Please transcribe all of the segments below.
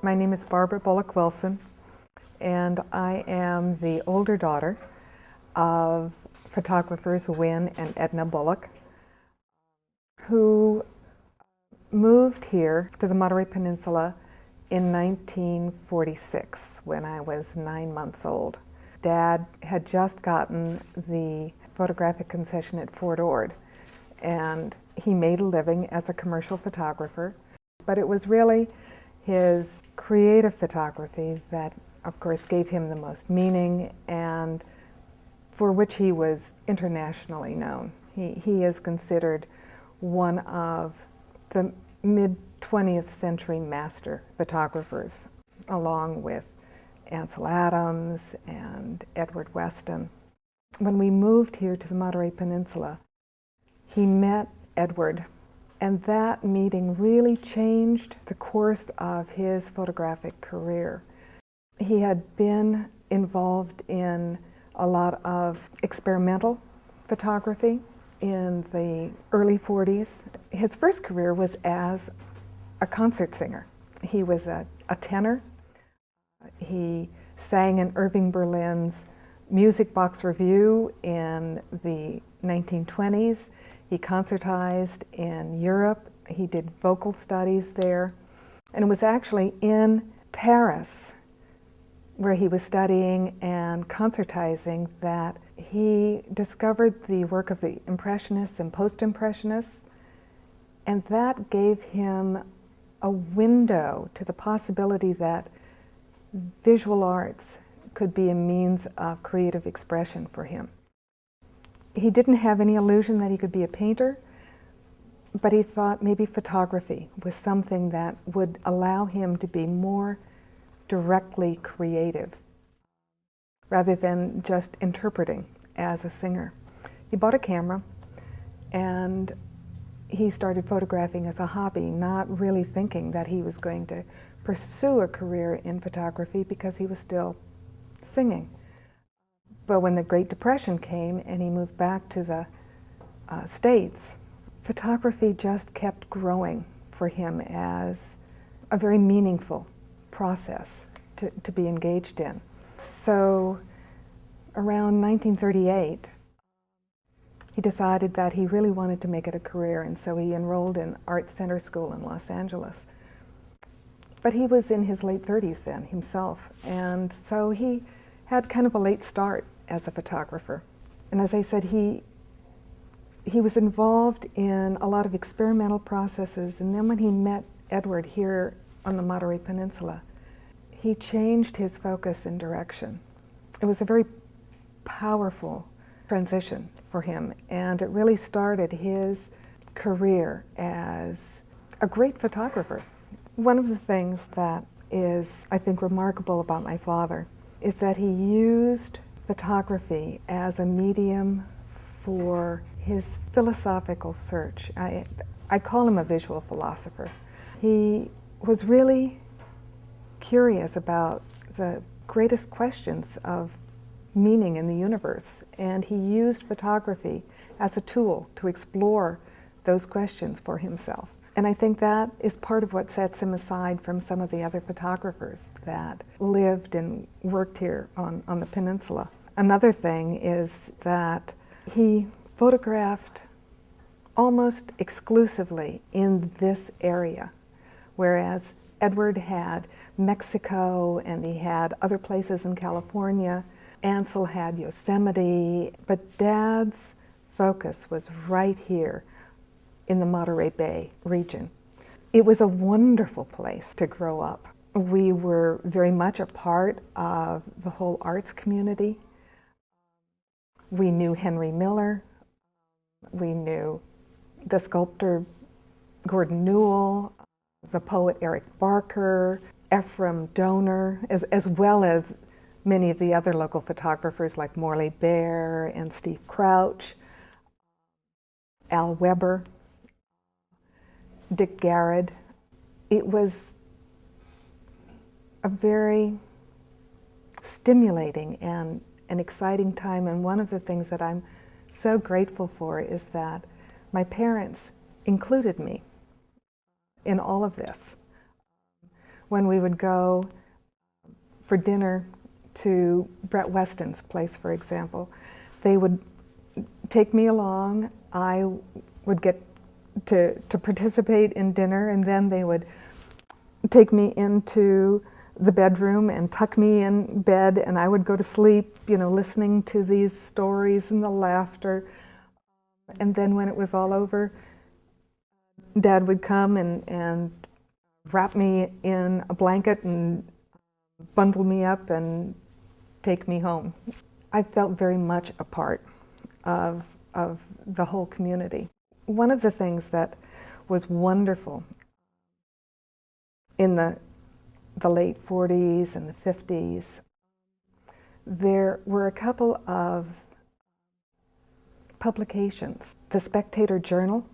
My name is Barbara Bullock Wilson, and I am the older daughter of photographers Wynn and Edna Bullock, who moved here to the Monterey Peninsula in 1946 when I was 9 months old. Dad had just gotten the photographic concession at Fort Ord, and he made a living as a commercial photographer, but it was really his creative photography that, of course, gave him the most meaning and for which he was internationally known. He is considered one of the mid-20th century master photographers, along with Ansel Adams and Edward Weston. When we moved here to the Monterey Peninsula, he met Edward, and that meeting really changed the course of his photographic career. He had been involved in a lot of experimental photography in the early 40s. His first career was as a concert singer. He was a tenor. He sang in Irving Berlin's Music Box Revue in the 1920s. He concertized in Europe. He did vocal studies there. And it was actually in Paris, where he was studying and concertizing, that he discovered the work of the Impressionists and Post-Impressionists, and that gave him a window to the possibility that visual arts could be a means of creative expression for him. He didn't have any illusion that he could be a painter, but he thought maybe photography was something that would allow him to be more directly creative, rather than just interpreting as a singer. He bought a camera and he started photographing as a hobby, not really thinking that he was going to pursue a career in photography because he was still singing. But when the Great Depression came and he moved back to the States, photography just kept growing for him as a very meaningful process to be engaged in. So around 1938, he decided that he really wanted to make it a career, and so he enrolled in Art Center School in Los Angeles. But he was in his late 30s then himself, and so he had kind of a late start as a photographer. And as I said, he was involved in a lot of experimental processes, and then when he met Edward here on the Monterey Peninsula, he changed his focus and direction. It was a very powerful transition for him, and it really started his career as a great photographer. One of the things that is, I think, remarkable about my father is that he used photography as a medium for his philosophical search. I call him a visual philosopher. He was really curious about the greatest questions of meaning in the universe, and he used photography as a tool to explore those questions for himself. And I think that is part of what sets him aside from some of the other photographers that lived and worked here on the peninsula. Another thing is that he photographed almost exclusively in this area, whereas Edward had Mexico and he had other places in California. Ansel had Yosemite, but Dad's focus was right here in the Monterey Bay region. It was a wonderful place to grow up. We were very much a part of the whole arts community. We knew Henry Miller. We knew the sculptor Gordon Newell, the poet Eric Barker, Ephraim Donor, as well as many of the other local photographers like Morley Baer and Steve Crouch, Al Weber, Dick Garrett. It was a very stimulating and an exciting time, and one of the things that I'm so grateful for is that my parents included me in all of this. when we would go for dinner to Brett Weston's place, for example. They would take me along. I would get to participate in dinner, and then they would take me into the bedroom and tuck me in bed, and I would go to sleep, listening to these stories and the laughter. And then when it was all over, Dad would come and wrap me in a blanket and bundle me up and take me home. I felt very much a part of the whole community. One of the things that was wonderful in the late 40s and the 50s, there were a couple of publications. The Spectator Journal,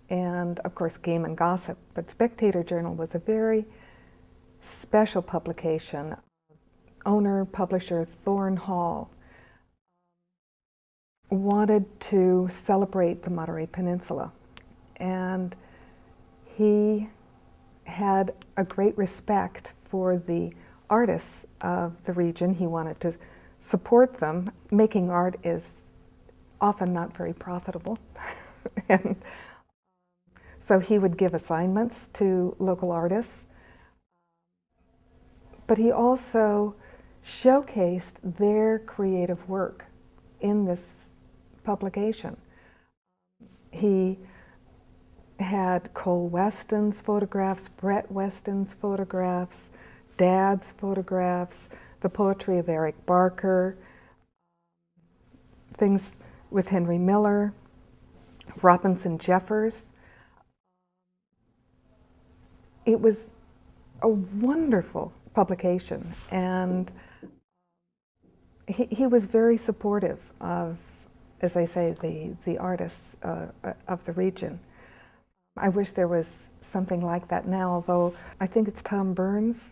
and of course Game and Gossip, but Spectator Journal was a very special publication. Owner, publisher Thorne Hall wanted to celebrate the Monterey Peninsula, and he had a great respect for the artists of the region. He wanted to support them. Making art is often not very profitable. And so he would give assignments to local artists, but he also showcased their creative work in this publication. He had Cole Weston's photographs, Brett Weston's photographs, Dad's photographs, the poetry of Eric Barker, things with Henry Miller, Robinson Jeffers. It was a wonderful publication, and he was very supportive of, as I say, the artists of the region. I wish there was something like that now, although I think it's Tom Burns,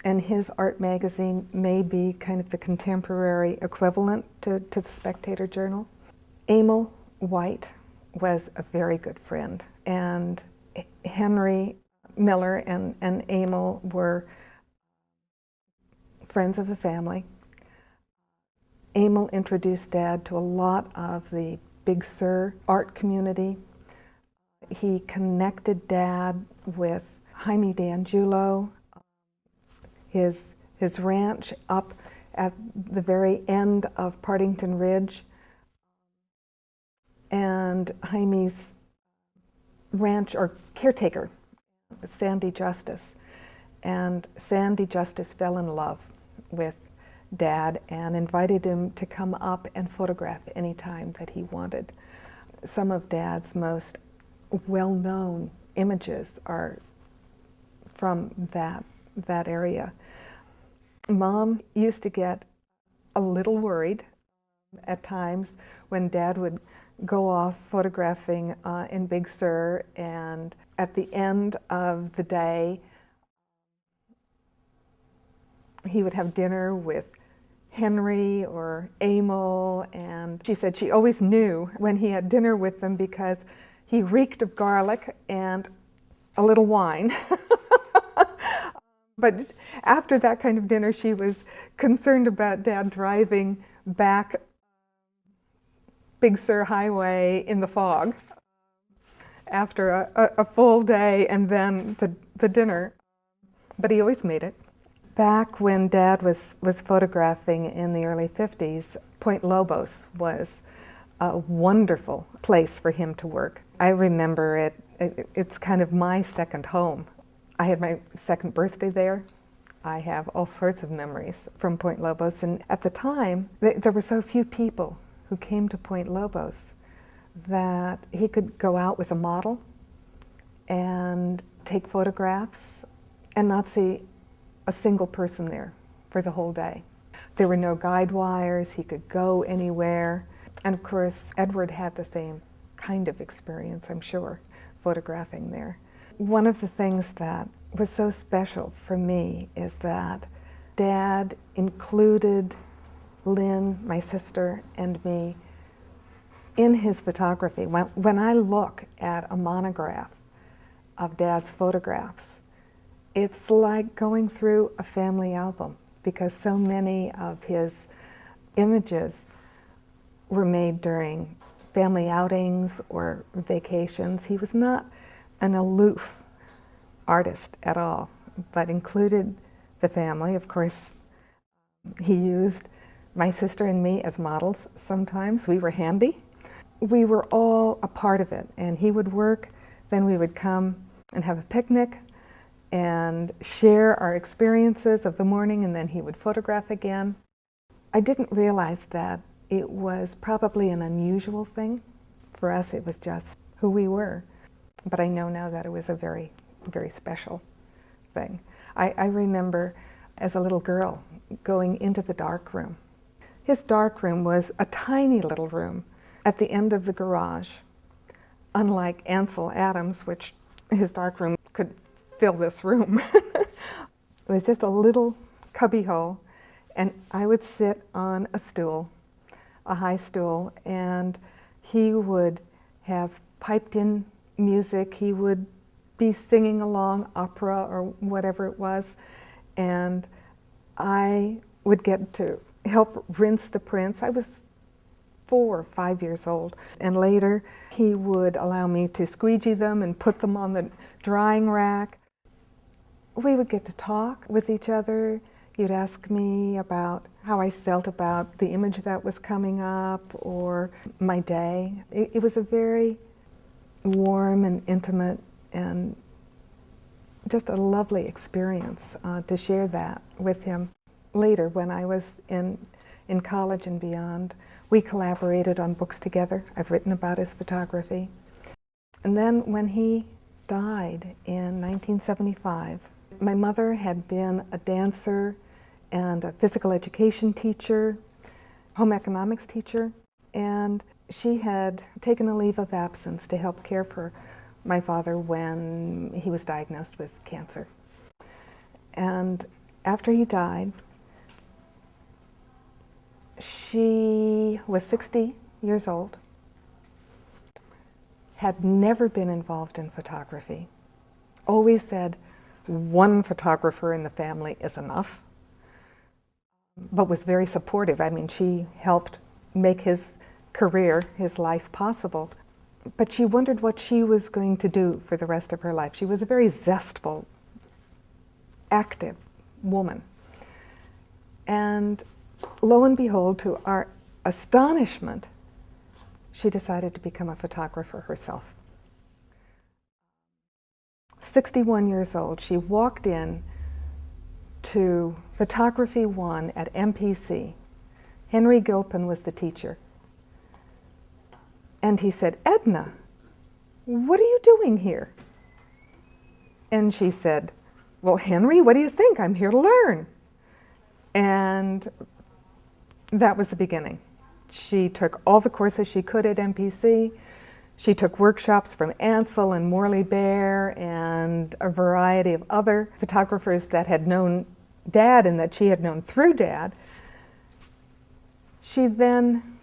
and his art magazine may be kind of the contemporary equivalent to the Spectator Journal. Emil White was a very good friend, and Henry Miller and Emil were friends of the family. Emil introduced Dad to a lot of the Big Sur art community. He connected Dad with Jaime D'Angiulo, his ranch up at the very end of Partington Ridge, and Jaime's ranch or caretaker, Sandy Justice. And Sandy Justice fell in love with Dad and invited him to come up and photograph any time that he wanted. Some of Dad's most well-known images are from that area. Mom used to get a little worried at times when Dad would go off photographing in Big Sur, and at the end of the day he would have dinner with Henry or Emil, and she said she always knew when he had dinner with them because he reeked of garlic and a little wine. But after that kind of dinner, she was concerned about Dad driving back Big Sur Highway in the fog after a full day and then the dinner. But he always made it. Back when Dad was photographing in the early 50s, Point Lobos was a wonderful place for him to work. I remember it's kind of my second home. I had my second birthday there. I have all sorts of memories from Point Lobos, and at the time there were so few people who came to Point Lobos that he could go out with a model and take photographs and not see a single person there for the whole day. There were no guide wires, he could go anywhere. And of course, Edward had the same kind of experience, I'm sure, photographing there. One of the things that was so special for me is that Dad included Lynn, my sister, and me in his photography. When I look at a monograph of Dad's photographs. It's like going through a family album, because so many of his images were made during family outings or vacations. He was not an aloof artist at all, but included the family. Of course, he used my sister and me as models sometimes. We were handy. We were all a part of it, and he would work, then we would come and have a picnic and share our experiences of the morning, and then he would photograph again. I didn't realize that it was probably an unusual thing. For us, it was just who we were. But I know now that it was a very, very special thing. I remember as a little girl going into the dark room. His dark room was a tiny little room at the end of the garage. Unlike Ansel Adams, which his dark room could fill this room. It was just a little cubby hole, and I would sit on a stool, a high stool, and he would have piped in music. He would be singing along opera or whatever it was, and I would get to help rinse the prints. I was 4 or 5 years old, and later he would allow me to squeegee them and put them on the drying rack. We would get to talk with each other. You'd ask me about how I felt about the image that was coming up or my day. It was a very warm and intimate and just a lovely experience to share that with him. Later, when I was in college and beyond, we collaborated on books together. I've written about his photography. And then when he died in 1975, my mother had been a dancer and a physical education teacher, home economics teacher, and she had taken a leave of absence to help care for my father when he was diagnosed with cancer. And after he died, she was 60 years old, had never been involved in photography, always said one photographer in the family is enough, but was very supportive. I mean, she helped make his career, his life possible, but she wondered what she was going to do for the rest of her life. She was a very zestful, active woman. And lo and behold, to our astonishment, she decided to become a photographer herself. 61 years old, she walked in to Photography 1 at MPC. Henry Gilpin was the teacher. And he said, "Edna, what are you doing here?" And she said, "Well, Henry, what do you think? I'm here to learn." And that was the beginning. She took all the courses she could at MPC. She took workshops from Ansel and Morley Baer and a variety of other photographers that had known Dad and that she had known through Dad. She then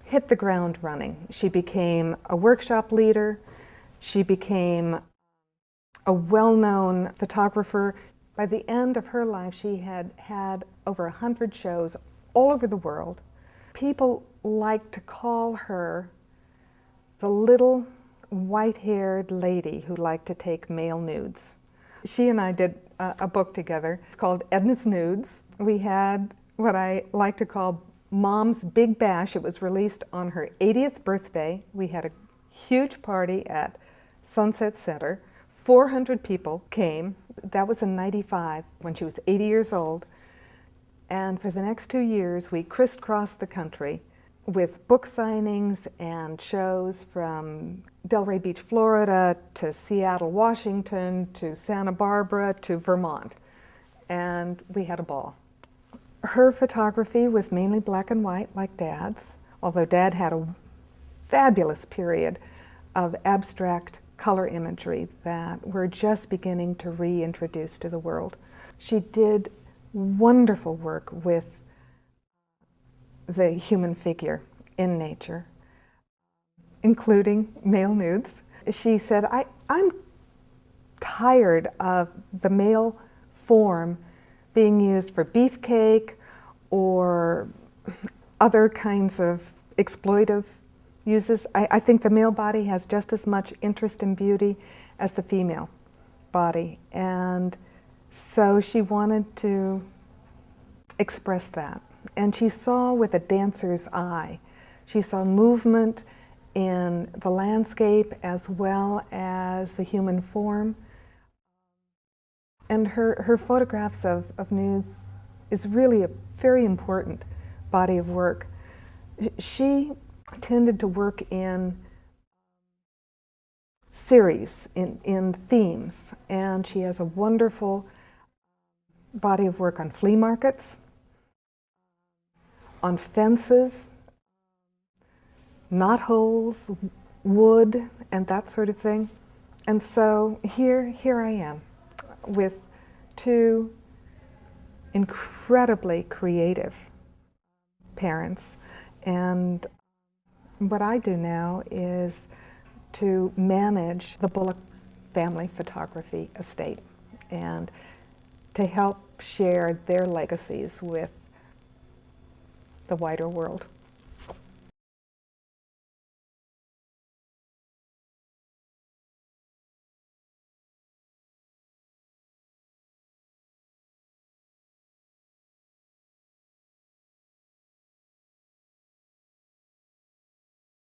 hit the ground running. She became a workshop leader. She became a well-known photographer. By the end of her life, she had had over 100 shows all over the world. People liked to call her the little white-haired lady who liked to take male nudes. She and I did a book together. It's called Edna's Nudes. We had what I like to call Mom's Big Bash. It was released on her 80th birthday. We had a huge party at Sunset Center. 400 people came. That was in '95 when she was 80 years old. And for the next 2 years, we crisscrossed the country with book signings and shows from Delray Beach, Florida, to Seattle, Washington, to Santa Barbara, to Vermont. And we had a ball. Her photography was mainly black and white, like Dad's, although Dad had a fabulous period of abstract color imagery that we're just beginning to reintroduce to the world. She did wonderful work with the human figure in nature, including male nudes. She said, I'm tired of the male form being used for beefcake or other kinds of exploitive uses. I think the male body has just as much interest in beauty as the female body, and so she wanted to express that. And she saw with a dancer's eye. She saw movement in the landscape as well as the human form. And her photographs of nudes is really a very important body of work. She tended to work in series, in themes, and she has a wonderful body of work on flea markets, on fences, knotholes, wood, and that sort of thing. And so here I am with two incredibly creative parents, and what I do now is to manage the Bullock family photography estate and to help share their legacies with the wider world.